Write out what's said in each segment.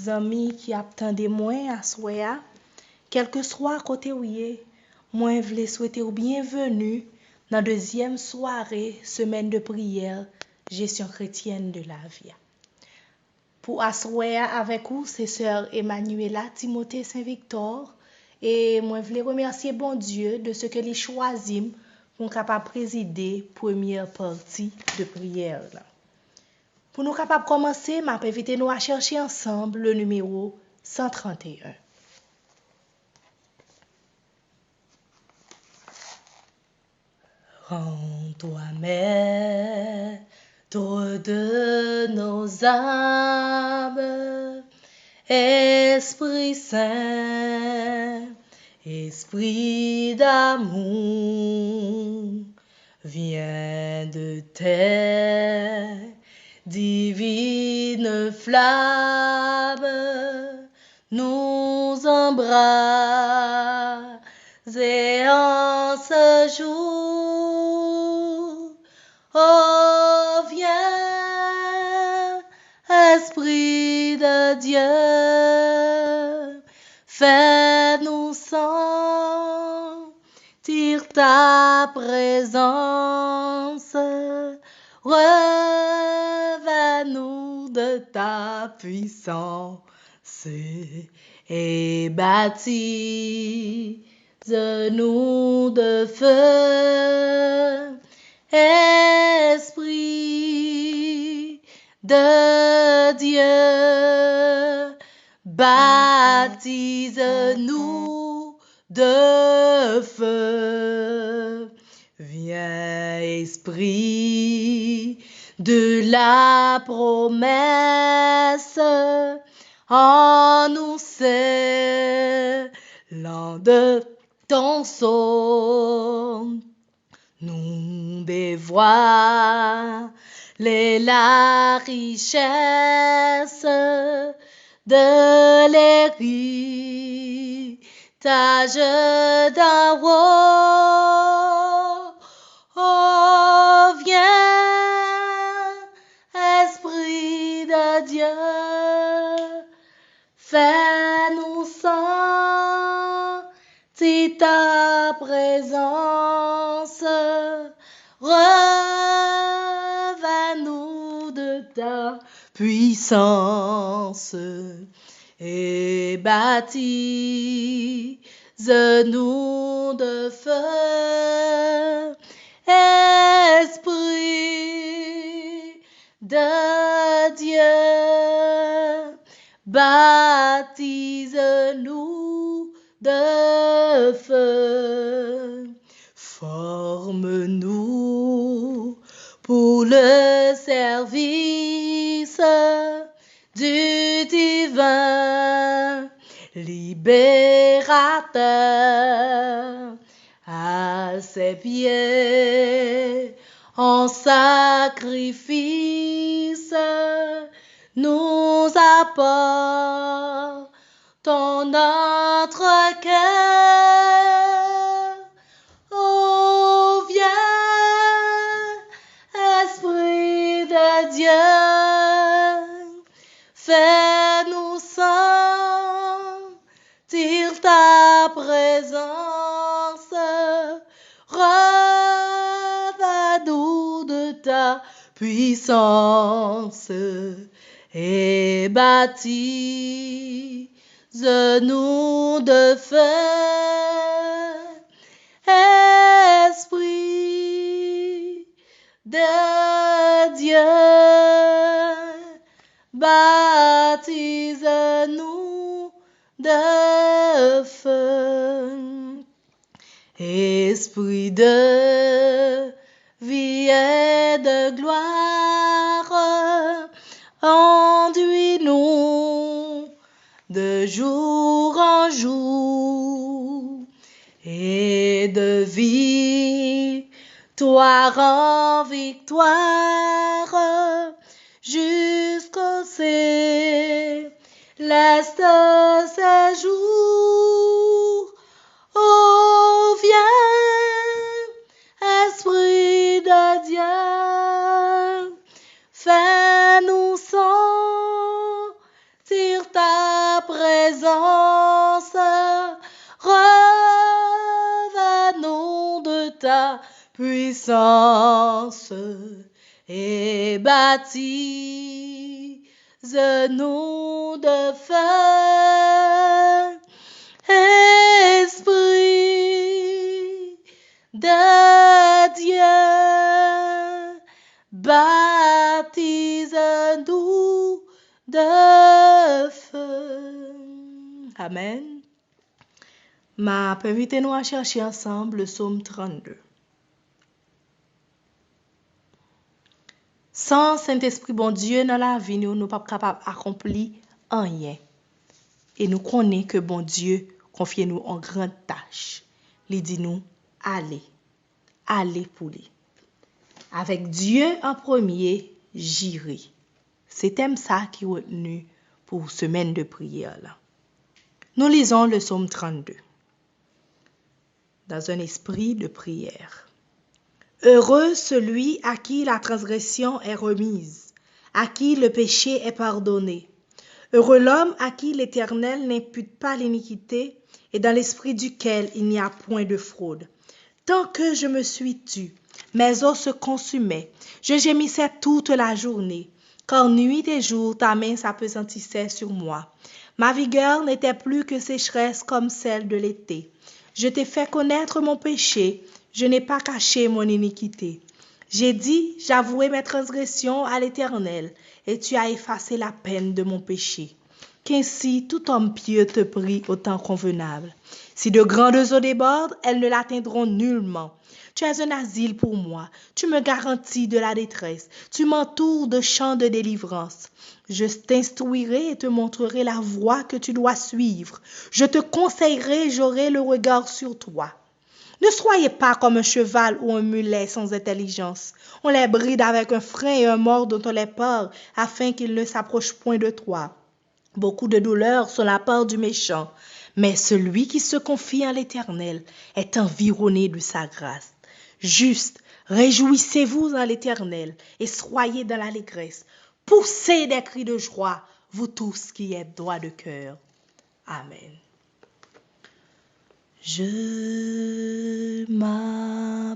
amis qui attendent moi à soya, quel que soit côté où moi voulais souhaiter ou bienvenue dans deuxième soirée semaine de prière gestion chrétienne de la vie. Pour asseoir avec vous, c'est sœur Emmanuela Timothée Saint-Victor et moi voulais remercier bon Dieu de ce que les choisi pour capable présider première partie de prière là. Pour nous capables commencer, m'a invité nous à chercher ensemble le numéro 131. Rends-toi maître de nos âmes, Esprit Saint, Esprit d'amour, viens de terre, divine flamme, nous embrasse et en ce jour, oh viens, Esprit de Dieu, fais-nous sentir ta présence, revêt-nous de ta puissance et baptise-nous de feu, Esprit de Dieu, baptise-nous de feu. Viens, Esprit de la promesse, en nous scellant de ton son, nous dévoile la richesse de l'héritage d'un roi. Oh, viens, Esprit de Dieu, fais-nous sentir ta présence, revêt-nous de ta puissance et baptise-nous de feu, Esprit de Dieu, baptise-nous de feu. Forme-nous pour le service du divin libérateur. À ses pieds, en sacrifice, nous apportons notre cœur. Oh, viens, Esprit de Dieu, fais-nous sentir ta présence, revêt-nous de ta puissance et baptise-nous de feu, Esprit de Dieu, baptise-nous de feu. Esprit de vie et de gloire, enduis-nous de jour en jour et de victoire en victoire jusqu'au céleste séjour. Oh, viens, Esprit de Dieu, fais-nous sentir ta présence, revenons de ta puissance et baptise-nous de feu, Esprit de Dieu, baptise-nous de feu. Amen. Permettez-nous à chercher ensemble le psaume 32. Sans Saint-Esprit, bon Dieu, dans la vie, nous ne sommes pas capables d'accomplir rien. Et nous connaissons que bon Dieu confie nous en grande tâche. Il dit nous, allez pour lui. Avec Dieu en premier, j'irai. C'est thème ça qui est retenu pour semaine de prière là. Nous lisons le psaume 32 dans un esprit de prière. Heureux celui à qui la transgression est remise, à qui le péché est pardonné. Heureux l'homme à qui l'Éternel n'impute pas l'iniquité et dans l'esprit duquel il n'y a point de fraude. Tant que je me suis tue, mes os se consumaient, je gémissais toute la journée, car nuit et jour ta main s'appesantissait sur moi. Ma vigueur n'était plus que sécheresse comme celle de l'été. Je t'ai fait connaître mon péché, je n'ai pas caché mon iniquité. J'ai dit, j'avouai mes transgressions à l'Éternel, et tu as effacé la peine de mon péché. Qu'ainsi tout homme pieux te prie au temps convenable. Si de grandes eaux débordent, elles ne l'atteindront nullement. Tu es un asile pour moi, tu me garantis de la détresse, tu m'entoures de chants de délivrance. Je t'instruirai et te montrerai la voie que tu dois suivre. Je te conseillerai, j'aurai le regard sur toi. Ne soyez pas comme un cheval ou un mulet sans intelligence. On les bride avec un frein et un mors dont on les peur, afin qu'ils ne s'approchent point de toi. Beaucoup de douleurs sont la part du méchant, mais celui qui se confie en l'Éternel est environné de sa grâce. Juste, réjouissez-vous en l'Éternel et soyez dans l'allégresse. Poussez des cris de joie, vous tous qui êtes droits de cœur. Amen. Je m'approche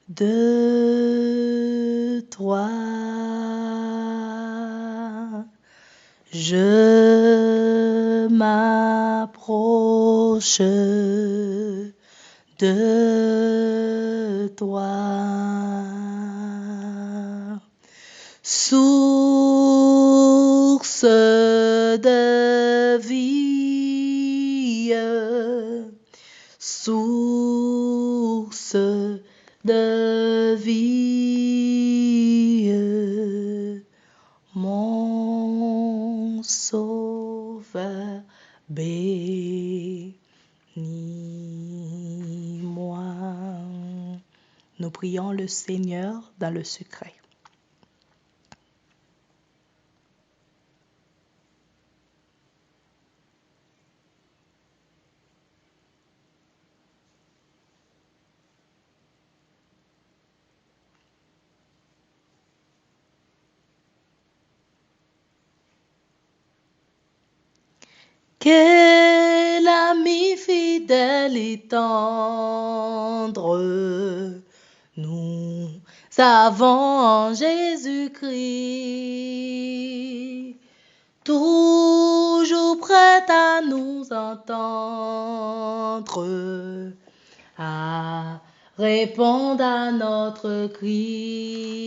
de toi. Je m'approche de toi. Source de vie, source de vie, mon sauveur, bénis-moi. Nous prions le Seigneur dans le secret. Quel ami fidèle et tendre nous avons en Jésus-Christ, toujours prêt à nous entendre, à répondre à notre cri.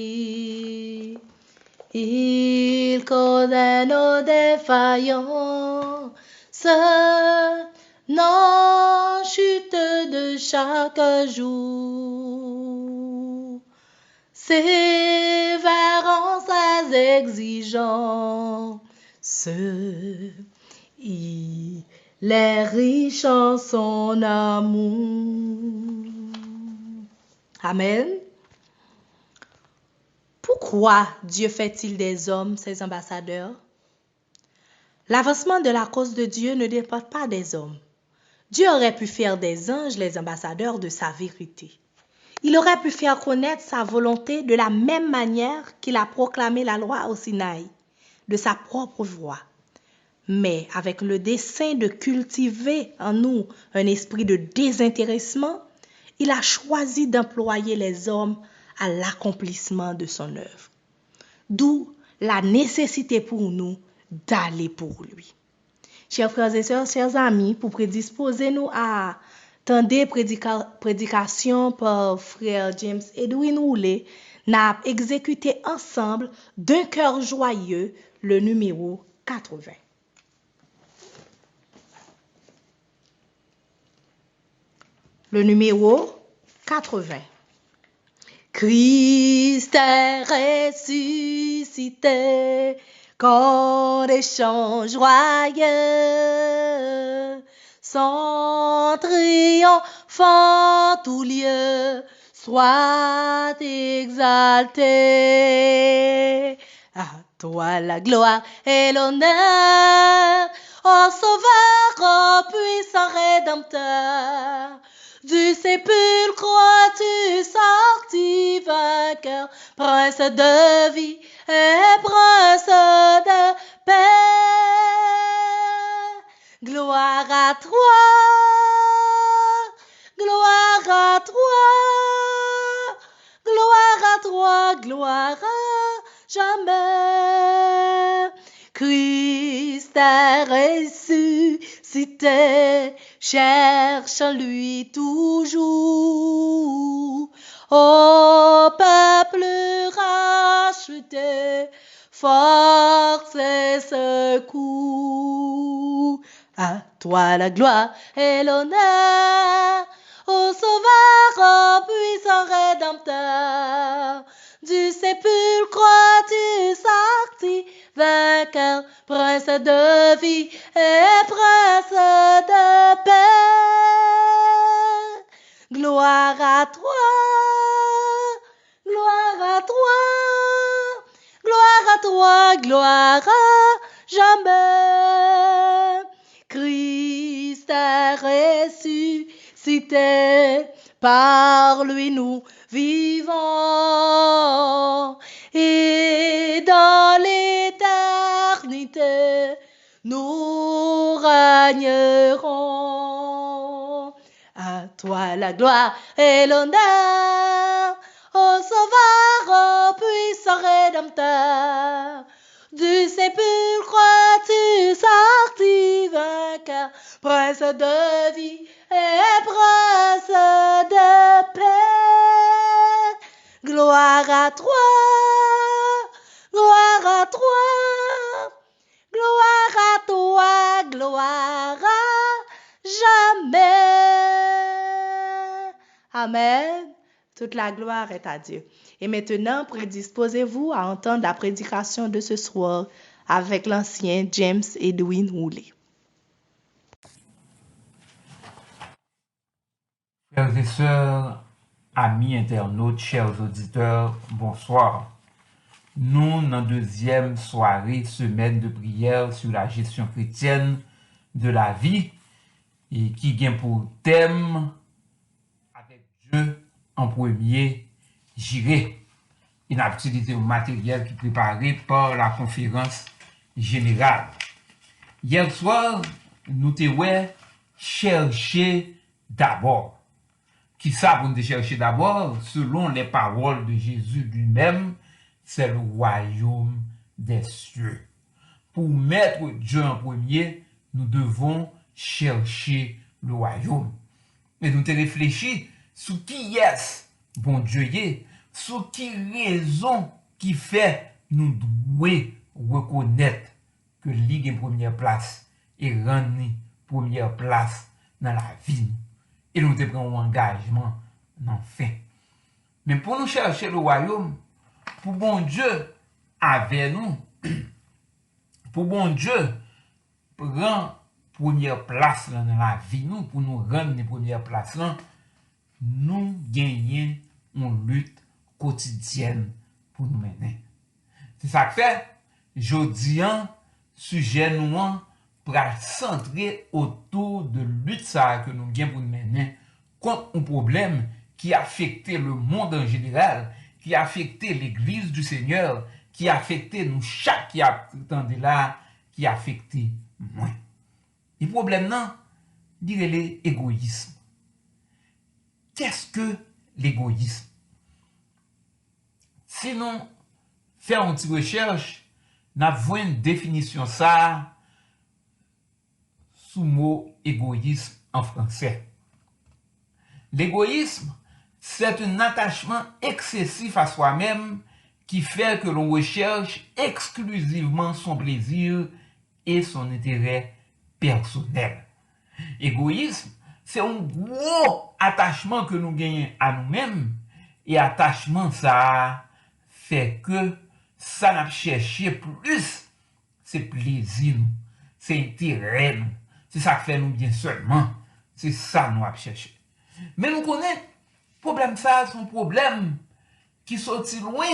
Il connaît nos défaillances, nos chutes de chaque jour. Sévère en ses exigences, il est riche en son amour. Amen. Pourquoi Dieu fait-il des hommes ses ambassadeurs? L'avancement de la cause de Dieu ne dépend pas des hommes. Dieu aurait pu faire des anges les ambassadeurs de sa vérité. Il aurait pu faire connaître sa volonté de la même manière qu'il a proclamé la loi au Sinaï, de sa propre voix. Mais avec le dessein de cultiver en nous un esprit de désintéressement, il a choisi d'employer les hommes à l'accomplissement de son œuvre. D'où la nécessité pour nous d'aller pour lui. Chers frères et sœurs, chers amis, pour prédisposer nous à tendre prédication par frère James Edwin Woolley, n'a exécuté ensemble d'un cœur joyeux le numéro 80. Le numéro 80. Christ est ressuscité, quand des chants joyeux, son triomphe en tout lieu soit exalté. À toi la gloire et l'honneur, ô Sauveur, ô puissant Rédempteur. Du sépulcre tu sortis vainqueur, prince de vie et prince de paix. Gloire à toi, gloire à toi, gloire à toi, gloire à jamais. Christ est ressuscité, cherche en lui toujours. Ô peuple racheté, force et secours. À toi la gloire et l'honneur, ô Sauveur, ô puissant Rédempteur. Du sépulcre tu sortis vainqueur, prince de vie et prince de paix. Gloire à toi, gloire à toi, gloire à toi, gloire à jamais. Christ est ressuscité, par lui nous vivons, et dans l'éternité nous régnerons. À toi la gloire et l'honneur, ô Sauveur, ô puissant Rédempteur. Du sépulcre tu sortis vainqueur, prince de vie et prince de paix. Gloire à toi, gloire à toi, gloire à toi, gloire à jamais. Amen. Toute la gloire est à Dieu. Et maintenant, prédisposez-vous à entendre la prédication de ce soir avec l'ancien James Edwin Woolley. Frères et sœurs, amis internautes, chers auditeurs, bonsoir. Nous, dans la deuxième soirée, semaine de prière sur la gestion chrétienne de la vie, et qui vient pour thème avec Dieu en premier, j'irai. Il a utilisé un matériel qui est préparé par la conférence générale. Hier soir, nous devons chercher d'abord. Qui ça pour nous chercher d'abord? Selon les paroles de Jésus lui-même, c'est le royaume des cieux. Pour mettre Dieu en premier, nous devons chercher le royaume. Et nous te réfléchis sur qui est bon Dieu est, sur qui raison qui fait nous devons reconnaître que l'Église est première place et rendre première place dans la vie. Et nous te prenons un engagement enfin. Mais pour nous chercher le royaume, pour bon Dieu avec nous, pour bon Dieu prend première place dans la vie, nous, pour nous rendre les premières places là, nous gagnons une lutte quotidienne pour nous mener. C'est ça que fait, jeudi, sujet nous pour centrer autour de lutte ça que nous gagnons pour nous mener contre un problème qui a affecté le monde en général, qui a affecté l'Église du Seigneur, qui a affecté nous chaque qui a entendu là, qui a affecté moi. Le problème, non, dire l'égoïsme. Qu'est-ce que l'égoïsme? Sinon, faire une petite recherche, nous avons une définition ça sous mot égoïsme en français. L'égoïsme, c'est un attachement excessif à soi-même qui fait que l'on recherche exclusivement son plaisir et son intérêt personnel. Égoïsme, c'est un gros attachement que nous gagnons à nous-mêmes et attachement ça fait que ça n'a cherché plus c'est plaisir, c'est intérêt, c'est ça qui fait nous bien seulement, c'est ça nous a cherché. Mais nous connaissons, problème ça, son problème qui sortit loin,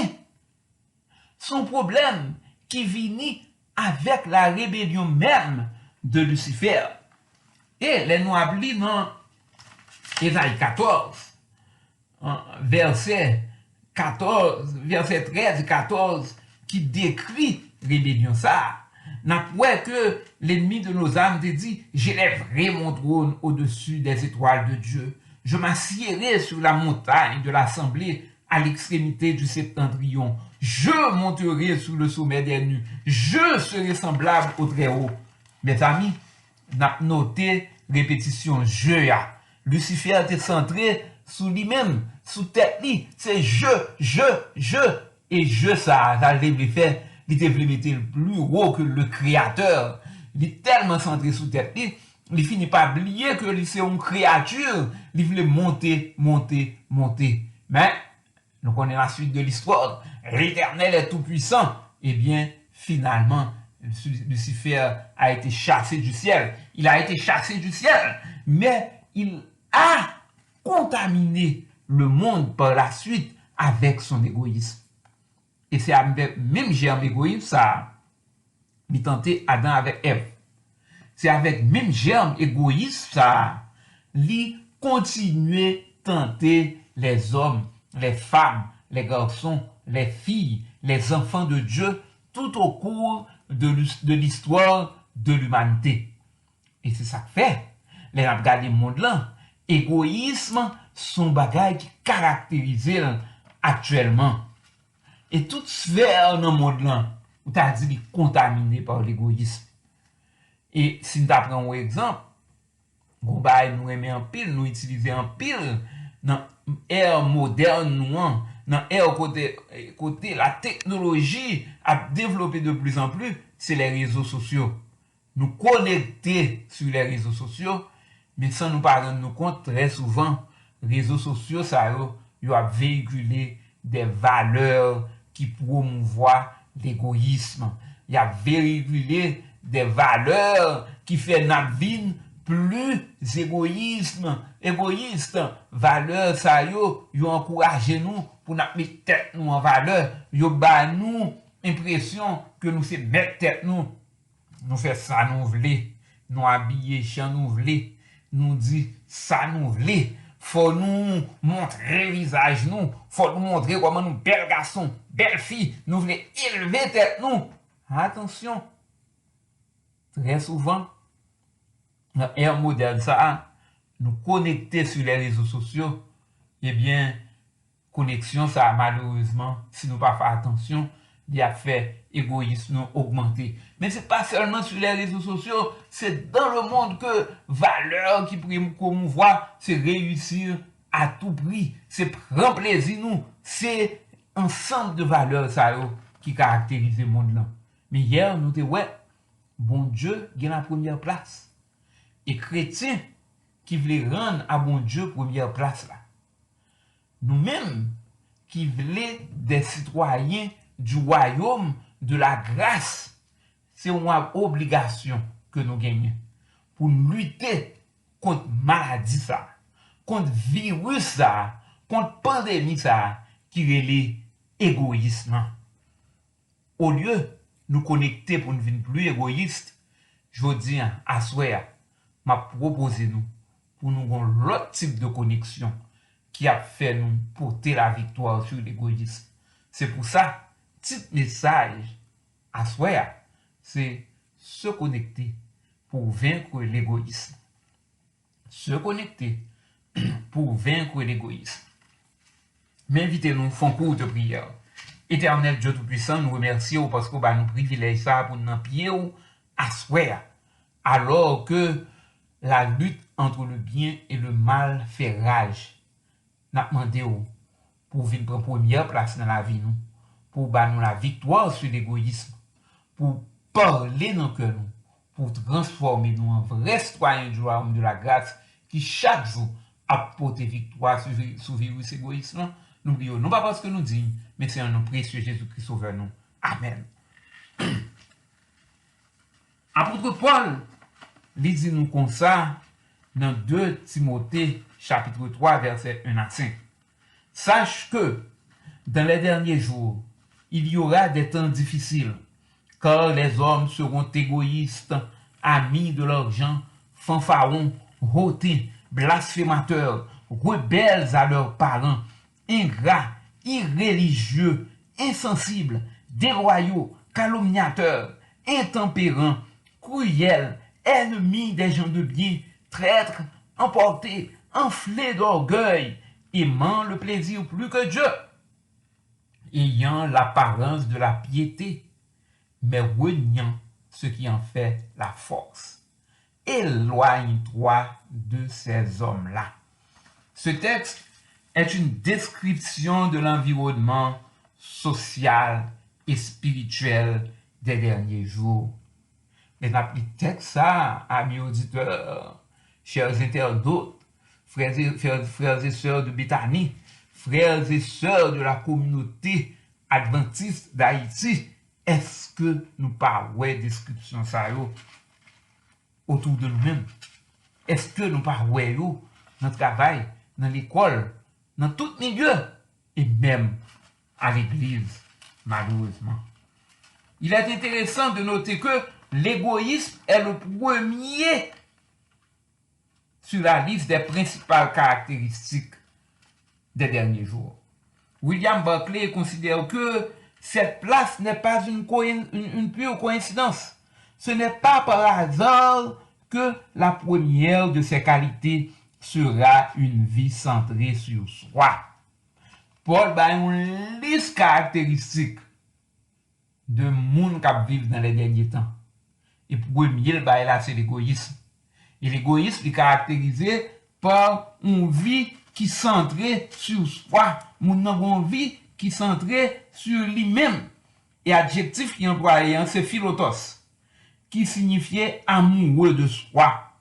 son problème qui vient avec la rébellion même de Lucifer. Et les nous appelons dans Ésaïe 14, verset 14, verset 13 et 14, qui décrit rébellion ça. N'a pas que l'ennemi de nos âmes te dit, j'élèverai mon trône au-dessus des étoiles de Dieu. Je m'assierai sur la montagne de l'assemblée à l'extrémité du septentrion. Je monterai sur le sommet des nues. Je serai semblable au Très-Haut. Mes amis, n'a noté répétition je a. Lucifer était centré sous lui-même, sous tête lui. C'est je. Et je ça le fait. Il était le plus haut que le créateur. Il est tellement centré sous tête lui. Il finit par oublier que c'est une créature. Il voulait monter. Mais, nous connaissons la suite de l'histoire. L'Éternel est tout puissant. Eh bien, finalement, Lucifer a été chassé du ciel. Il a été chassé du ciel. Mais il a contaminé le monde par la suite avec son égoïsme. Et c'est avec même germe égoïsme, ça, il tentait Adam avec Ève. C'est avec même germe égoïsme, ça, il continuait tenter les hommes, les femmes, les garçons, les filles, les enfants de Dieu, tout au cours de l'histoire de l'humanité. Et c'est ça que fait. Les gens regardent le monde là. Égoïsme, son bagage qui caractérise actuellement. Et toute sphère dans le monde là, où tu as dit contaminé par l'égoïsme. Et si nous apprenons un exemple, nous aimons en pile, nous utilisons en pile dans l'ère moderne, dans l'ère côté la technologie a développé de plus en plus, c'est les réseaux sociaux. Nous connecter sur les réseaux sociaux, mais sans nous pas rendre compte, très souvent, les réseaux sociaux, ça a véhiculé des valeurs qui promouvoient l'égoïsme. Il a véhiculé des valeurs qui font notre vie plus égoïste. Valeurs, ça y encouragent nous pour nous mettre tête nous en valeur. Yo ba nous impression que nous c'est mettre tête nous fait ça nous voulons, nous habiller chant nous voulons, nous dit ça nous voulons. Faut nous montrer visage nous, faut nous montrer comment nous bel garçon, belle fille, nous voulons élever tête nous. Attention. Très souvent, dans l'ère moderne, ça, nous connecter sur les réseaux sociaux, eh bien, connexion, ça, malheureusement, si nous pas faire attention, il a fait égoïsme augmenter. Mais c'est pas seulement sur les réseaux sociaux, c'est dans le monde que valeur qui promouvoit, c'est réussir à tout prix, c'est prendre plaisir nous, c'est ensemble de valeurs, ça, qui caractérise le monde là. Mais hier, nous te ouais, bon Dieu gagne la première place. Et chrétiens qui voulaient rendre à bon Dieu première place là. Nous-mêmes qui voulons des citoyens du royaume de la grâce, c'est une obligation que nous gagnons pour lutter contre maladie ça, contre virus ça, contre pandémie ça, qui est l'égoïsme. Au lieu nous connecter pour nous devenir plus égoïstes, je veux dire, à souhait, m'a proposé nous, pour nous avoir l'autre type de connexion. qui a fait nous porter la victoire sur l'égoïsme. C'est pour ça, petit message à soi, c'est se connecter pour vaincre l'égoïsme. Se connecter pour vaincre l'égoïsme. M'invitez-nous, font cours de prière. Éternel Dieu Tout-Puissant, nous remercions parce que nous privilège ça pour nous pied à soi. Alors que la lutte entre le bien et le mal fait rage. Nous demandons pour venir prendre première place dans la vie, nous, pour nous la victoire sur l'égoïsme, pour parler dans le cœur, pour transformer nous en vrais citoyens du royaume de la grâce qui chaque jour apporte victoire sur le virus égoïsme. Nous prions, non pas parce que nous disons, mais c'est un nom précieux Jésus-Christ sauveur nous. Amen. Apôtre Paul, il dit nous comme ça dans 2 Timothée chapitre 3 verset 1 à 5. Sache que dans les derniers jours, il y aura des temps difficiles, car les hommes seront égoïstes, amis de l'argent, fanfarons, hautains, blasphémateurs, rebelles à leurs parents, ingrats, irréligieux, insensibles, déloyaux, calomniateurs, intempérants, cruels, ennemis des gens de bien, traîtres, emportés, enflés d'orgueil, aimant le plaisir plus que Dieu, ayant l'apparence de la piété, mais reniant ce qui en fait la force. Éloigne-toi de ces hommes-là. Ce texte est une description de l'environnement social et spirituel des derniers jours. Les texte ça, amis auditeurs, chers internautes, frères et sœurs de Béthanie, frères et sœurs de la communauté adventiste d'Haïti, est-ce que nous parlons de description ça autour de nous-mêmes? Est-ce que nous parlons dans le travail, dans l'école, dans tout milieu, et même à l'église, malheureusement? Il est intéressant de noter que l'égoïsme est le premier sur la liste des principales caractéristiques des derniers jours. William Barclay considère que cette place n'est pas une pure coïncidence. Ce n'est pas par hasard que la première de ces qualités sera une vie centrée sur soi. Paul a une liste caractéristique de monde qui vivent dans les derniers temps. Et premier, là, c'est l'égoïsme. Et l'égoïsme est caractérisé par une vie qui est centrée sur soi. Une vie qui est centrée sur lui-même. Et adjectif qui est employé, c'est philotos, qui signifiait amoureux de soi.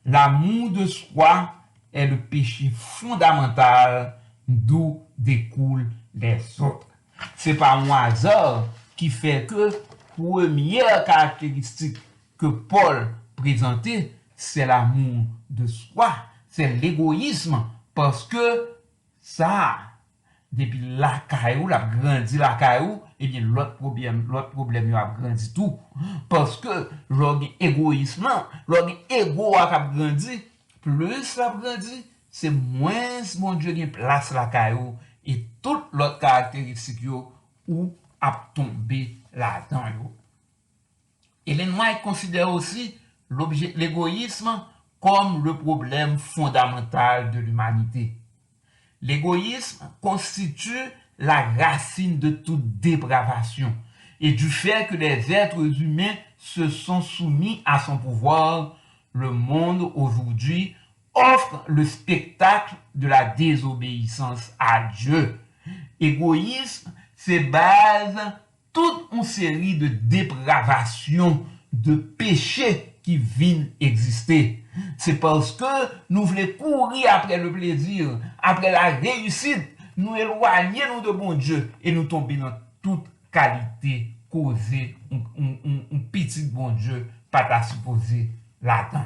L'amour de soi est le péché fondamental d'où découlent les autres. C'est pas un hasard qui fait que première caractéristique que Paul présentait, c'est l'amour de soi, c'est l'égoïsme, parce que ça, depuis la caillou, la grandi la caillou, et bien l'autre problème a grandi tout, parce que l'égoïsme, l'égo a grandi, plus la grandi, c'est moins mon Dieu qui place la caillou, et toute l'autre caractéristique où a tombé là-dedans. Ellen White considère aussi l'égoïsme comme le problème fondamental de l'humanité. L'égoïsme constitue la racine de toute dépravation et du fait que les êtres humains se sont soumis à son pouvoir, le monde aujourd'hui offre le spectacle de la désobéissance à Dieu. Égoïsme, c'est base toute une série de dépravations, de péchés qui viennent exister. C'est parce que nous voulons courir après le plaisir, après la réussite, nous éloigner nous de bon Dieu et nous tomber dans toute qualité causée, un petit bon Dieu, pas à supposer là-dedans.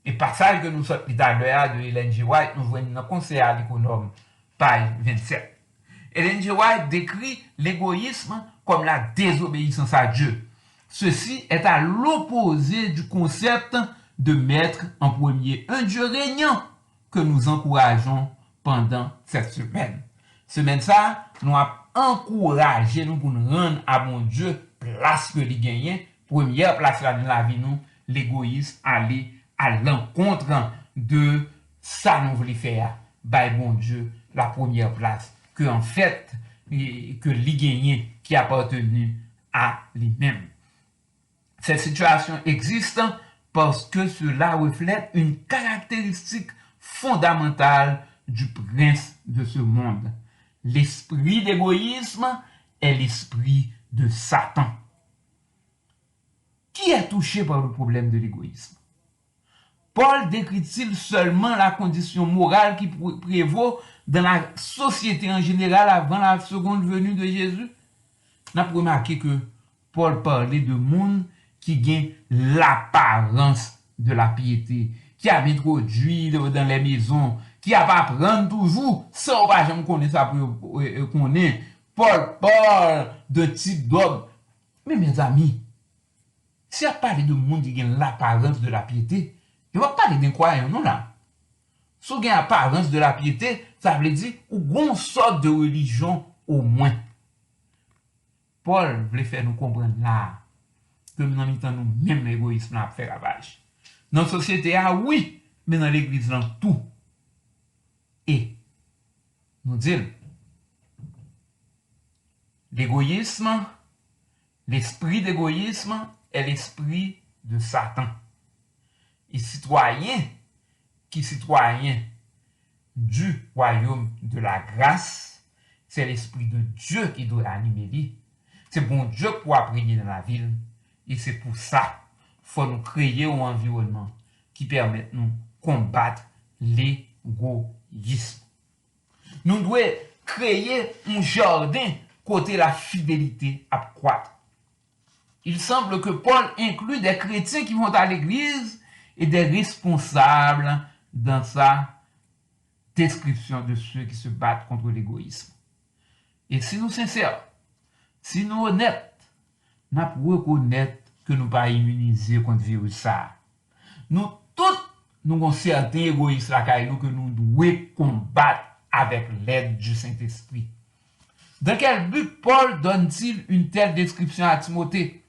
Et passage que nous sommes tout à l'heure de Ellen G. White, nous voyons dans le conseil à l'économe, page 27. Ellen G. White décrit l'égoïsme comme la désobéissance à Dieu. Ceci est à l'opposé du concept de mettre en premier un Dieu régnant que nous encourageons pendant cette semaine. Semaine ça, nous avons encouragé nous pour nous rendre à bon Dieu place que lui gagne. Première place là dans la vie nous, l'égoïsme aller à l'encontre de ça nous voulons faire. By bon Dieu, la première place que en fait que lui gagne qui appartenu à lui-même. Cette situation existe parce que cela reflète une caractéristique fondamentale du prince de ce monde. L'esprit d'égoïsme est l'esprit de Satan. Qui est touché par le problème de l'égoïsme? Paul décrit-il seulement la condition morale qui prévaut dans la société en général avant la seconde venue de Jésus? On a remarqué que Paul parlait de monde qui gagne l'apparence de la piété, qui a introduit dans les maisons, qui a pas prendre toujours, sans pas jamais connaître ça pour connaître. Paul parle de type d'homme. Mais mes amis, si on parle de monde qui gagne l'apparence de la piété, il va parler d'un croyant, non là. Si on gagne l'apparence de la piété, ça veut dire ou une sorte de religion au moins. Paul voulait faire nous comprendre là que nous en temps nous même l'égoïsme a fait ravage. Dans la société, oui, mais dans l'église, dans tout. Et nous disons, l'égoïsme, l'esprit d'égoïsme est l'esprit de Satan. Et citoyen du royaume de la grâce, c'est l'esprit de Dieu qui doit animer lui. C'est bon Dieu pour prier dans la ville. Et c'est pour ça qu'il faut nous créer un environnement qui permette nous combattre l'égoïsme. Nous devons créer un jardin côté la fidélité à croître. Il semble que Paul inclut des chrétiens qui vont à l'église et des responsables dans sa description de ceux qui se battent contre l'égoïsme. Et si nous sincères, si nous honnêtes, nous pouvons reconnaître que nous ne sommes pas immunisés contre le virus. Ça. Nous tous, nous avons certains égoïstes que nous devons combattre avec l'aide du Saint-Esprit. Dans quel but Paul donne-t-il une telle description à Timothée?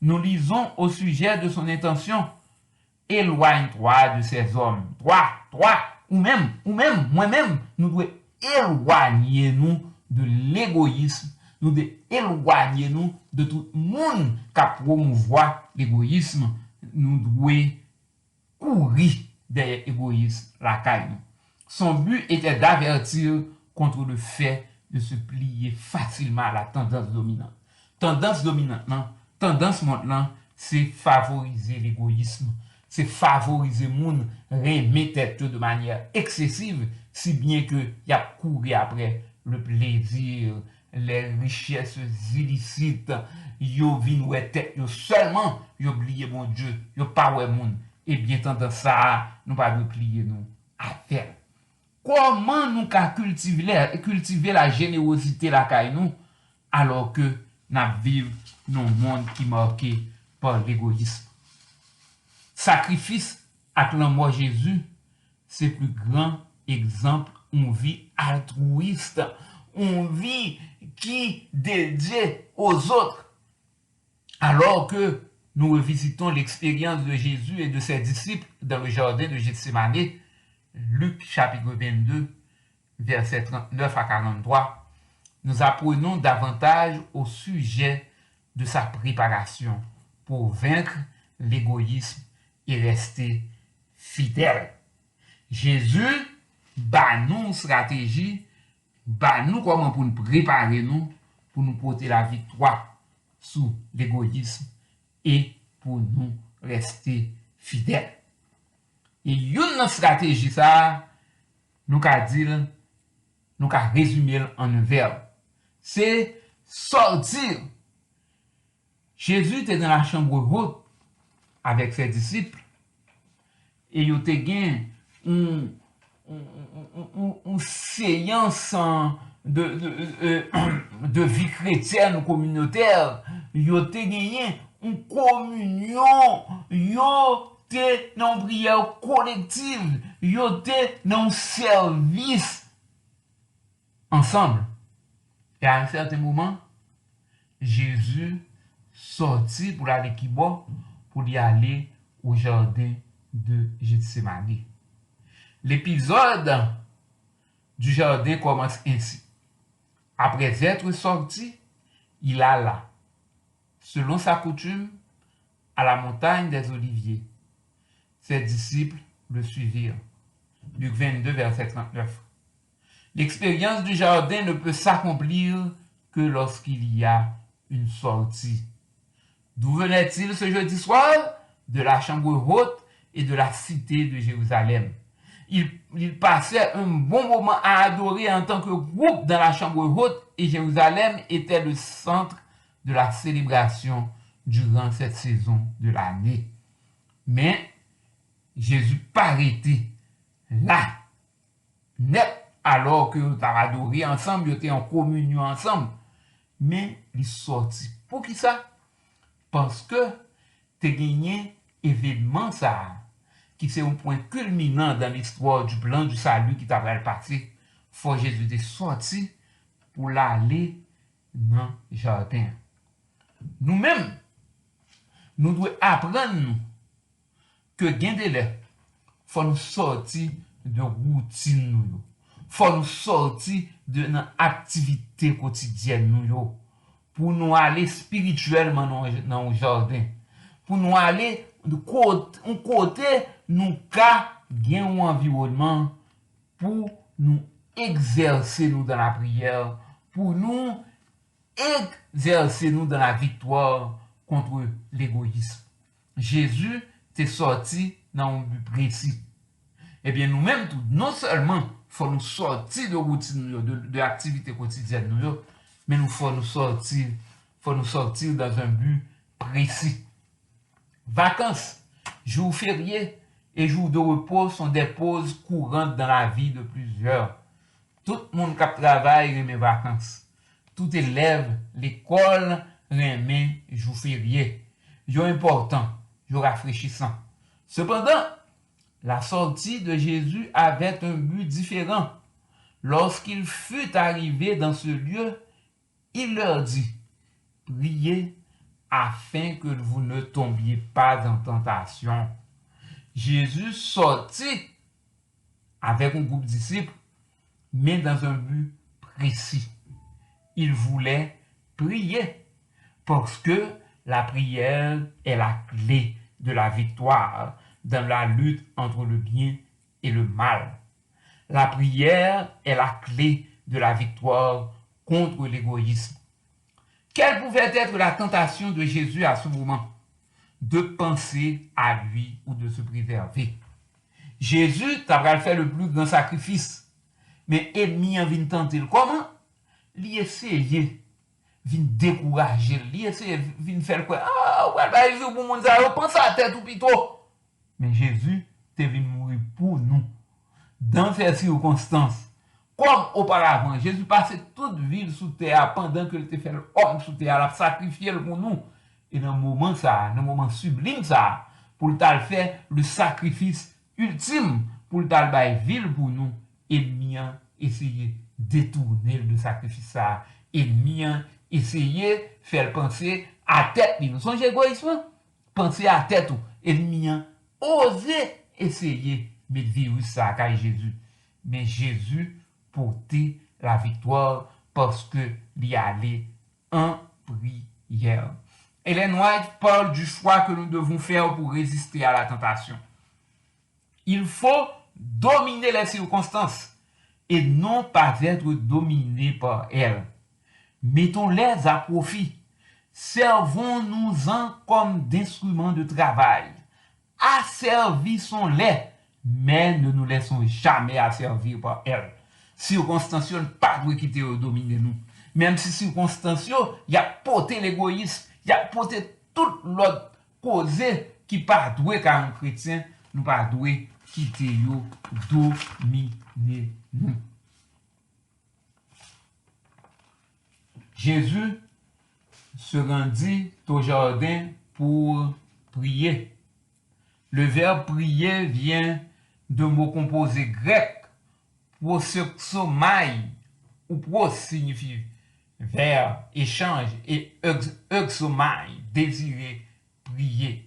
Nous lisons au sujet de son intention. Éloigne-toi de ces hommes. Toi, ou même, moi-même, nous devons éloigner nous de l'égoïsme. Nous devons éloigner nous de tout le monde qui promouvoit l'égoïsme. Nous devons courir derrière l'égoïsme, la caille. Son but était d'avertir contre le fait de se plier facilement à la tendance dominante. Tendance maintenant, c'est favoriser l'égoïsme. C'est favoriser le monde, remettre de manière excessive, si bien que y a couru après le plaisir, les richesses illicites, yo vin ouais tête yo seulement, yo oublié mon Dieu, yo pas ouais monde. Et bien tant ça, nous pas plier nous à faire. Comment nous cultiver la générosité la caille nous alors que nous vivons dans un monde qui est marqué par l'égoïsme? Sacrifice à l'amour Jésus, c'est le plus grand exemple d'une vie altruiste, une vie qui dédiée aux autres. Alors que nous revisitons l'expérience de Jésus et de ses disciples dans le jardin de Gethsémane, Luc chapitre 22, versets 39 à 43, nous apprenons davantage au sujet de sa préparation pour vaincre l'égoïsme et rester fidèle. Jésus bat nous une stratégie, bat nous comment pour nous préparer nous, pour nous porter la victoire sous l'égoïsme et pour nous rester fidèles. Et une stratégie ça, nous qu'à dire, nous qu'à résumer en un verbe. C'est sortir. Jésus était dans la chambre haute avec ses disciples et il était gagné une séance de vie chrétienne ou communautaire. Il était gagné une communion. Il était dans une prière collective. Il était dans un service ensemble. Et à un certain moment, Jésus sortit pour aller pour y aller au jardin de Gethsémani. L'épisode du jardin commence ainsi. Après être sorti, il alla, selon sa coutume, à la montagne des Oliviers. Ses disciples le suivirent. Luc 22, verset 39. L'expérience du jardin ne peut s'accomplir que lorsqu'il y a une sortie. D'où venait-il ce jeudi soir? De la chambre haute et de la cité de Jérusalem. Il passait un bon moment à adorer en tant que groupe dans la chambre haute et Jérusalem était le centre de la célébration durant cette saison de l'année. Mais Jésus paraît là, net, alors que vous avez adoré ensemble, vous étiez en communion ensemble. Mais il sorti. Pour qui ça? Parce que tu as gagné événement ça, qui c'est un point culminant dans l'histoire du plan du salut qui t'a passé. Faut Jésus est sorti pour l'aller dans le jardin. Nous-mêmes, nous devons apprendre que gain délai, faut nous sortir de routine nous. Faut nous sortir de notre activité quotidienne nous pour nous aller spirituellement dans le jardin. Pour nous aller de côté nous ka gain un environnement pour nous exercer nous dans la prière, pour nous exercer nous dans la victoire contre l'égoïsme. Jésus t'est sorti dans un but précis. Eh bien, nous-mêmes, non seulement faut nous sortir de routine, de l'activité quotidienne, mais nous faut nous sortir dans un but précis. Vacances, jours fériés et jours de repos sont des pauses courantes dans la vie de plusieurs. Tout le monde qui travaille remet vacances. Tout élève, l'école remet jours fériés. Jour important, jour rafraîchissant. Cependant, la sortie de Jésus avait un but différent. Lorsqu'il fut arrivé dans ce lieu, il leur dit, priez afin que vous ne tombiez pas en tentation. Jésus sortit avec un groupe de disciples, mais dans un but précis. Il voulait prier parce que la prière est la clé de la victoire dans la lutte entre le bien et le mal. La prière est la clé de la victoire contre l'égoïsme. Quelle pouvait être la tentation de Jésus à ce moment? De penser à lui ou de se préserver. Jésus t'a fait le plus grand sacrifice, mais ennemi en vient tenter. Comment? Il essayer, vient décourager, il essayer, vient faire quoi? Ah, ouais, bah, il veut pour mon zéro, pense à la tête ou plutôt. Mais Jésus t'est venu mourir pour nous. Dans ces circonstances, comme auparavant, Jésus passait toute ville sous terre pendant que il était fait l'homme sous terre, il a sacrifié pour nous. Et dans le moment ça, dans le moment sublime ça, pour le faire le sacrifice ultime, pour le faire ville pour nous, ennemi a essayé de détourner le sacrifice ça. Ennemi a essayé de faire penser à tête. Nous sommes égoïsme, penser à tête. Ennemi a osé essayer de mettre virus ça à Jésus. Mais Jésus portait la victoire parce que il allait en prière. Ellen White parle du choix que nous devons faire pour résister à la tentation. Il faut dominer les circonstances et non pas être dominé par elles. Mettons-les à profit. Servons-nous-en comme d'instruments de travail. Asservissons-les, mais ne nous laissons jamais asservir par elles. Circonstances ne pas quitter ou dominer nous. Même si circonstances, il y a porté l'égoïsme, il y a porté toute l'autre cause qui pas doué car un chrétien, nous pas doué quitter yo, dominer nous. Jésus se rendit au jardin pour prier. Le verbe prier vient d'un mot composé grec, proseuxomai, ou pros signifie vers, échange, et euxomai, désirer, prier.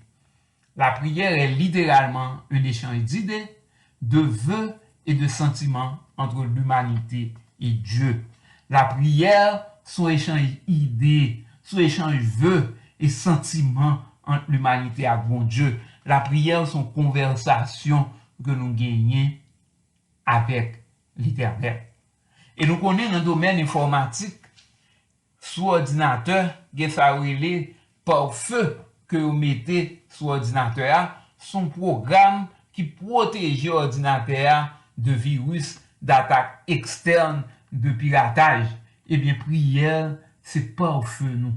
La prière est littéralement un échange d'idées, de vœux et de sentiments entre l'humanité et Dieu. La prière, son échange d'idées, son échange vœux et sentiments entre l'humanité et bon Dieu. La prière, son conversation que nous gagnons avec l'Éternel. Et nous connaissons dans le domaine informatique, sous ordinateur, il y a ça par feu que vous mettez sur ordinateur, son programme qui protège l'ordinateur de virus, d'attaques externes, de piratage. Eh bien, prière, c'est par feu nous,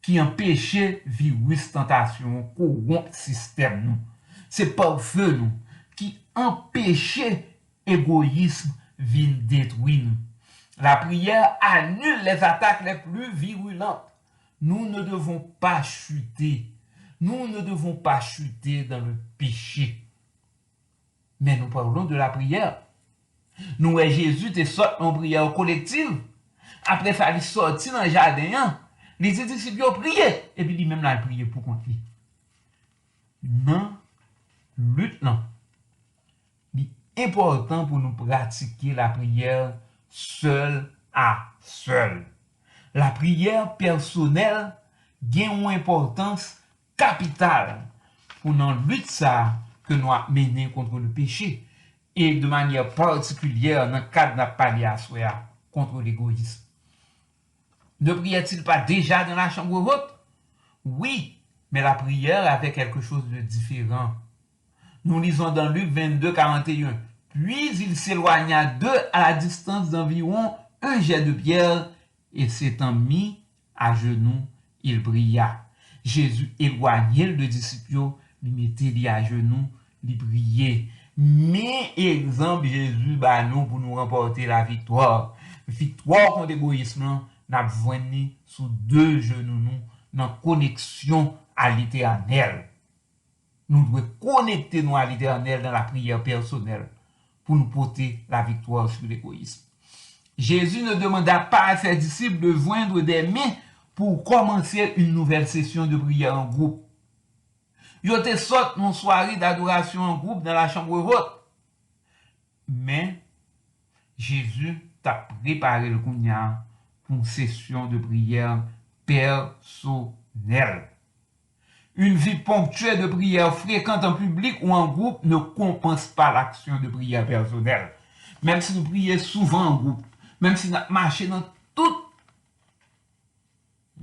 qui empêche virus, tentation, corrompre système nous. C'est par feu nous, qui empêche égoïsme, vient détruire nous. La prière annule les attaques les plus virulentes. Nous ne devons pas chuter. Nous ne devons pas chuter dans le péché. Mais nous parlons de la prière. Nous, Jésus te sorti en prière collective. Après ça, il sorti dans le jardin. Les disciples ont prié. Et puis, lui-même, il a prié pour contre lui. Non, lutte, non. Il est important pour nous pratiquer la prière seul à seul. La prière personnelle gagne une importance capitale pour nous lutter ça que nous avons mené contre le péché et de manière particulière dans le cadre de la palliation contre l'égoïsme. Ne priait-il pas déjà dans la chambre haute? Oui, mais la prière avait quelque chose de différent. Nous lisons dans Luc 22, 41. Puis il s'éloigna d'eux à la distance d'environ un jet de pierre et s'étant mis à genoux, il pria. Jésus éloignait le disciple, lui mettait à genoux, lui priait. Mais exemple Jésus bah nous pour nous remporter la victoire. Victoire contre l'égoïsme, n'a venu sous deux genoux nous dans connexion à l'Éternel. Nous devons connecter nous à l'Éternel dans la prière personnelle pour nous porter la victoire sur l'égoïsme. Jésus ne demanda pas à ses disciples de joindre des mains pour commencer une nouvelle session de prière en groupe. Ils étaient sortis une soirée d'adoration en groupe dans la chambre haute. Mais Jésus t'a préparé le cognac pour une session de prière personnelle. Une vie ponctuelle de prière fréquente en public ou en groupe ne compense pas l'action de prière personnelle. Même si nous prions souvent en groupe, même si nous marchons dans toute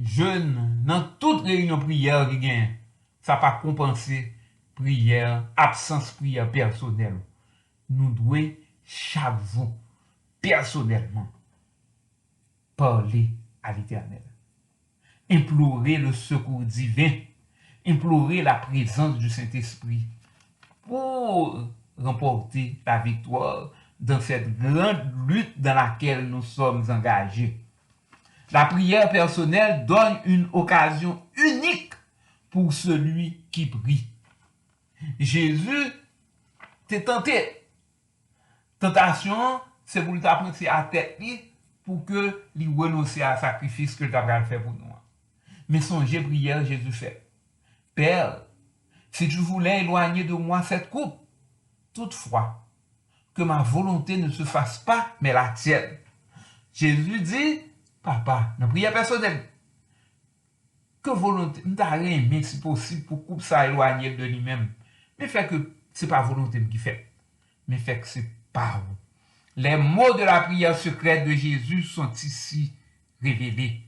jeûne, dans toute réunion prière qui gagne, ça n'a pas compensé prière, absence prière personnelle. Nous devons chaque jour, personnellement, parler à l'Éternel. Implorer le secours divin, implorer la présence du Saint-Esprit pour remporter la victoire dans cette grande lutte dans laquelle nous sommes engagés. La prière personnelle donne une occasion unique pour celui qui prie. Jésus t'est tenté. Tentation, c'est pour t'apprendre à tête pour que lui renoncer à sacrifice que tu as fait pour nous. Mais songez prière, Jésus fait. Père, si tu voulais éloigner de moi cette coupe, toutefois, que ma volonté ne se fasse pas, mais la tienne. Jésus dit, papa, dans la prière personnelle, que volonté, nous t'as aimé si possible pour couper ça éloigner de lui-même. Mais fait que c'est pas volonté qui fait, mais fait que c'est pas vous. Les mots de la prière secrète de Jésus sont ici révélés.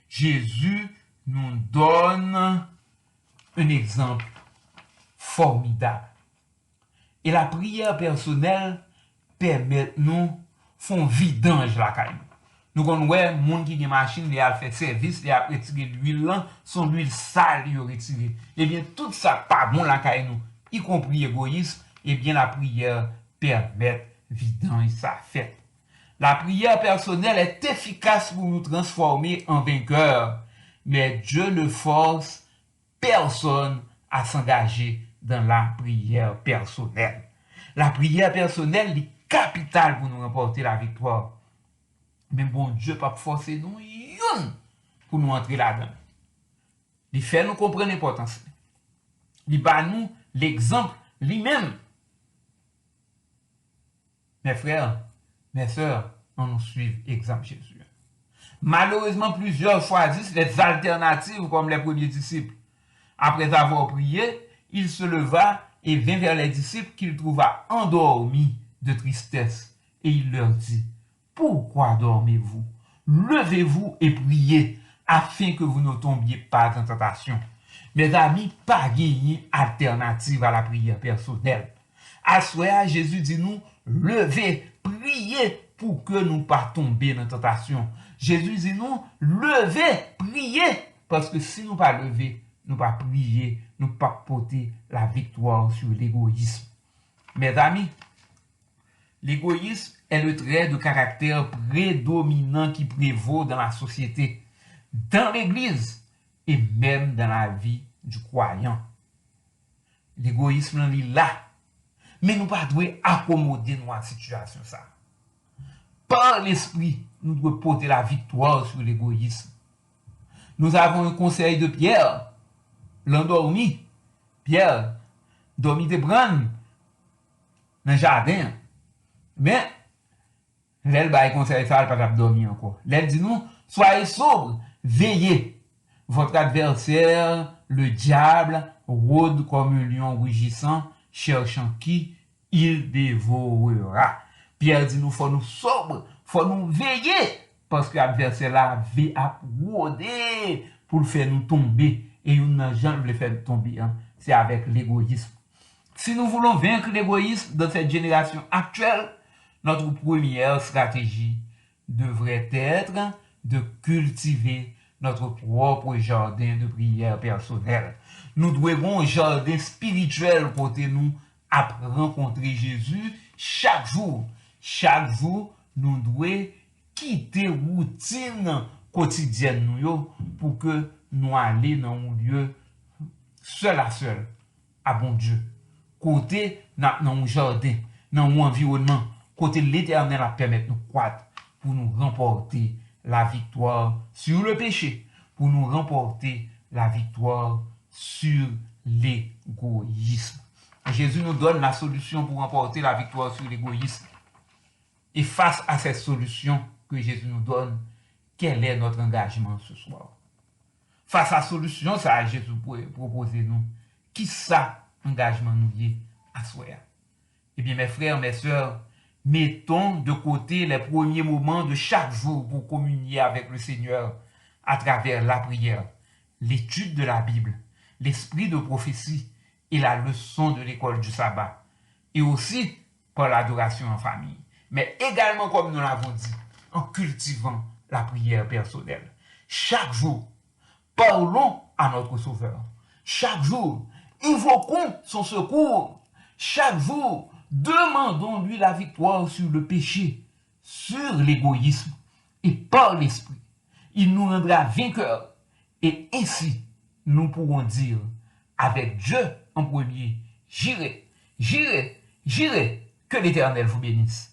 Jésus nous donne un exemple formidable. Et la prière personnelle permet nous font vidange la caille. Nous connaissons monde qui a machine, il a fait service, il a retiré l'huile, son huile sale, il a retiré. Eh bien, tout ça pas bon la caille nous, y compris l'égoïsme, eh bien, la prière permet vidange ça fait. La prière personnelle est efficace pour nous transformer en vainqueurs, mais Dieu ne force personne à s'engager dans la prière personnelle. La prière personnelle est capitale pour nous remporter la victoire. Mais bon Dieu pas forcer nous pour nous entrer là-dedans. Il fait nous comprendre l'importance. Il bat nous l'exemple lui-même. Mes frères, mes sœurs, on nous suit l'exemple Jésus. Malheureusement, plusieurs choisissent les alternatives comme les premiers disciples. Après avoir prié, il se leva et vint vers les disciples qu'il trouva endormis de tristesse. Et il leur dit, pourquoi dormez-vous? Levez-vous et priez, afin que vous ne tombiez pas en tentation. Mes amis, pas gagner alternative à la prière personnelle. À soir, Jésus dit nous, levez, priez pour que nous pas tomber dans la tentation. Jésus dit nous, levez, priez, parce que si nous pas lever, nous pas prier, nous pas porter la victoire sur l'égoïsme. Mes amis, l'égoïsme est le trait de caractère prédominant qui prévaut dans la société, dans l'Église et même dans la vie du croyant. L'égoïsme est là, mais nous ne devons pas accommoder dans la situation. Ça. Par l'Esprit, nous devons porter la victoire sur l'égoïsme. Nous avons un conseil de Pierre, l'endormi. Pierre, dormi de branne dans le jardin. Mais, l'elle va conseiller ça, elle n'a pas dormi encore. L'elle dit nous, soyez sobres, veillez. Votre adversaire, le diable, rôde comme un lion rugissant, cherchant qui il dévorera. Pierre dit nous, faut nous sobres, faut nous veiller, parce que l'adversaire là veut à rôder pour le faire nous tomber. Et nous n'avons jamais le faire tomber, hein. C'est avec l'égoïsme. Si nous voulons vaincre l'égoïsme dans cette génération actuelle, notre première stratégie devrait être de cultiver notre propre jardin de prière personnel. Nous devons un jardin spirituel pour nous à rencontrer Jésus chaque jour. Chaque jour, nous devons quitter la routine quotidienne pour que nous allions dans un lieu seul à seul, à bon Dieu. Côté dans un jardin, dans un environnement, côté l'Éternel a permis de nous croître pour nous remporter la victoire sur le péché, pour nous remporter la victoire sur l'égoïsme. Jésus nous donne la solution pour remporter la victoire sur l'égoïsme. Et face à cette solution que Jésus nous donne, quel est notre engagement ce soir? Face à la solution, ça Jésus propose nous. Qui ça engagement nous y à soi? Eh bien, mes frères, mes sœurs, mettons de côté les premiers moments de chaque jour pour communier avec le Seigneur à travers la prière, l'étude de la Bible, l'esprit de prophétie et la leçon de l'école du sabbat, et aussi par l'adoration en famille, mais également, comme nous l'avons dit, en cultivant la prière personnelle. Chaque jour, parlons à notre Sauveur. Chaque jour, invoquons son secours. Chaque jour, demandons-lui la victoire sur le péché, sur l'égoïsme et par l'esprit. Il nous rendra vainqueurs et ainsi nous pourrons dire avec Dieu en premier, j'irai, j'irai, j'irai, que l'Éternel vous bénisse.